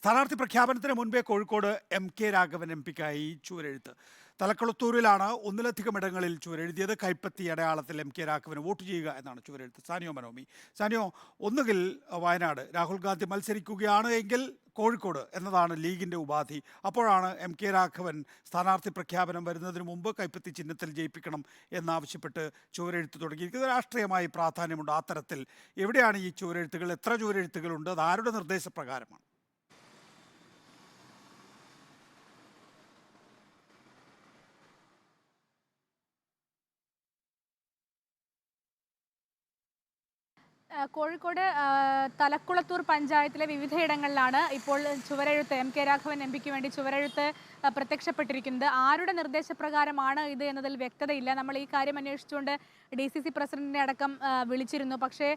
സ്ഥാനാർത്ഥി പ്രഖ്യാപനത്തിന് മുൻപേ കോഴിക്കോട് എം.കെ. രാഘവൻ എം.പിക്കായി ചുവരെഴുത്ത്. തലക്കുളത്തൂരിലാണ് ഒന്നിലധികം ഇടങ്ങളിൽ ചുവരെഴുതിയത്. കൈപ്പത്തി അടയാളത്തിൽ എം.കെ. രാഘവന് വോട്ട് ചെയ്യുക എന്നാണ് ചുവരെഴുത്ത്. സാനിയോ മനോമി. സാനിയോ, ഒന്നുകിൽ വയനാട് രാഹുൽ ഗാന്ധി മത്സരിക്കുകയാണ് എങ്കിൽ കോഴിക്കോട് എന്നതാണ് ലീഗിന്റെ ഉപാധി. അപ്പോഴാണ് എം.കെ. രാഘവൻ സ്ഥാനാർത്ഥി പ്രഖ്യാപനം വരുന്നതിന് മുമ്പ് കൈപ്പത്തി ചിഹ്നത്തിൽ ജയിപ്പിക്കണം എന്നാവശ്യപ്പെട്ട് ചുവരെഴുത്ത് തുടങ്ങിയിരിക്കുന്നത്. രാഷ്ട്രീയമായി പ്രാധാന്യമുണ്ട്. ആ തരത്തിൽ എവിടെയാണ് ഈ ചുവരെഴുത്തുകൾ? എത്ര ചുവരെഴുത്തുകളുണ്ട്? അത് ആരുടെ നിർദ്ദേശപ്രകാരമാണ്? കോഴിക്കോട് തലക്കുളത്തൂർ പഞ്ചായത്തിലെ വിവിധയിടങ്ങളിലാണ് ഇപ്പോൾ ചുവരെഴുത്ത് എം.കെ. രാഘവൻ എം.പിക്ക് വേണ്ടി ചുവരെഴുത്ത് പ്രത്യക്ഷപ്പെട്ടിരിക്കുന്നത്. ആരുടെ നിർദ്ദേശപ്രകാരമാണ് ഇത് എന്നതിൽ വ്യക്തതയില്ല. നമ്മൾ ഈ കാര്യം അന്വേഷിച്ചുകൊണ്ട് DCC പ്രസിഡന്റിനെ അടക്കം വിളിച്ചിരുന്നു. പക്ഷേ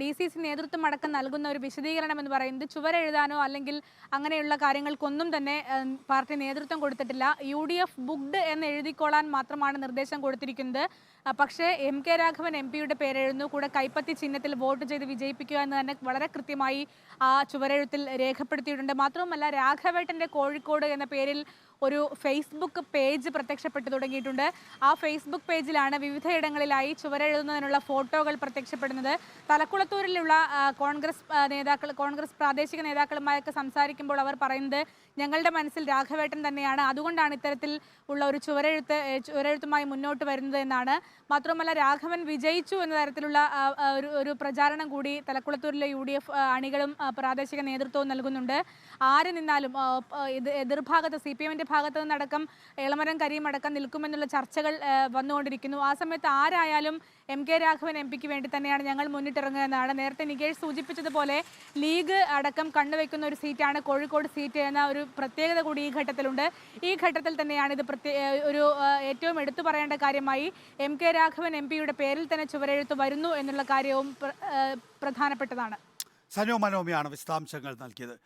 DCC നേതൃത്വം അടക്കം നൽകുന്ന ഒരു വിശദീകരണം എന്ന് പറയുന്നത് ചുവരെഴുതാനോ അല്ലെങ്കിൽ അങ്ങനെയുള്ള കാര്യങ്ങൾക്കൊന്നും തന്നെ പാർട്ടി നേതൃത്വം കൊടുത്തിട്ടില്ല. UDF ബുക്ക്ഡ് എന്ന് എഴുതിക്കോളാൻ മാത്രമാണ് നിർദ്ദേശം കൊടുത്തിരിക്കുന്നത്. പക്ഷേ എം.കെ. രാഘവൻ എം.പിയുടെ പേരെഴുതുന്നു, കൂടെ കൈപ്പത്തി ചിഹ്നത്തിൽ വോട്ട് ചെയ്ത് വിജയിപ്പിക്കുക എന്ന് തന്നെ വളരെ കൃത്യമായി ആ ചുവരെഴുത്തിൽ രേഖപ്പെടുത്തിയിട്ടുണ്ട്. മാത്രവുമല്ല, രാഘവേട്ടൻ്റെ കോഴിക്കോട് എന്ന പേരിൽ ഒരു ഫേസ്ബുക്ക് പേജ് പ്രത്യക്ഷപ്പെട്ടു തുടങ്ങിയിട്ടുണ്ട്. ആ ഫേസ്ബുക്ക് പേജിലാണ് വിവിധയിടങ്ങളിലായി ചുവരെഴുതുന്നതിനുള്ള ഫോട്ടോകൾ പ്രത്യക്ഷപ്പെടുന്നത്. തലക്കുളത്തൂരിലുള്ള കോൺഗ്രസ് പ്രാദേശിക നേതാക്കളുമായൊക്കെ സംസാരിക്കുമ്പോൾ അവർ പറയുന്നത് ഞങ്ങളുടെ മനസ്സിൽ രാഘവേട്ടൻ തന്നെയാണ്, അതുകൊണ്ടാണ് ഇത്തരത്തിൽ ഉള്ള ഒരു ചുവരെഴുത്തുമായി മുന്നോട്ട് വരുന്നത് എന്നാണ്. മാത്രമല്ല, രാഘവൻ വിജയിച്ചു എന്ന തരത്തിലുള്ള ഒരു പ്രചാരണം കൂടി തലക്കുളത്തൂരിലെ UDF അണികളും പ്രാദേശിക നേതൃത്വവും നൽകുന്നുണ്ട്. ആര് നിന്നാലും എതിർഭാഗത്ത് CPM ഭാഗത്ത് നിന്നടക്കം എളമരം കരീം അടക്കം നിൽക്കുമെന്നുള്ള ചർച്ചകൾ വന്നുകൊണ്ടിരിക്കുന്നു. ആ സമയത്ത് ആരായാലും എം.കെ. രാഘവൻ എം.പിക്ക് വേണ്ടി തന്നെയാണ് ഞങ്ങൾ മുന്നിട്ടിറങ്ങുക എന്നാണ്. നേരത്തെ നികേഷ് സൂചിപ്പിച്ചതുപോലെ ലീഗ് അടക്കം കണ്ടുവെക്കുന്ന ഒരു സീറ്റാണ് കോഴിക്കോട് സീറ്റ് എന്ന ഒരു പ്രത്യേകത കൂടി ഈ ഘട്ടത്തിലുണ്ട്. ഈ ഘട്ടത്തിൽ തന്നെയാണ് ഇത് ഒരു ഏറ്റവും എടുത്തു പറയേണ്ട കാര്യമായി എം.കെ. രാഘവൻ എം.പിയുടെ പേരിൽ തന്നെ ചുവരെഴുത്ത് വരുന്നു എന്നുള്ള കാര്യവും പ്രധാനപ്പെട്ടതാണ്. സനിയോ മനോമിയാണ് വിശദാംശങ്ങൾ നൽകിയത്.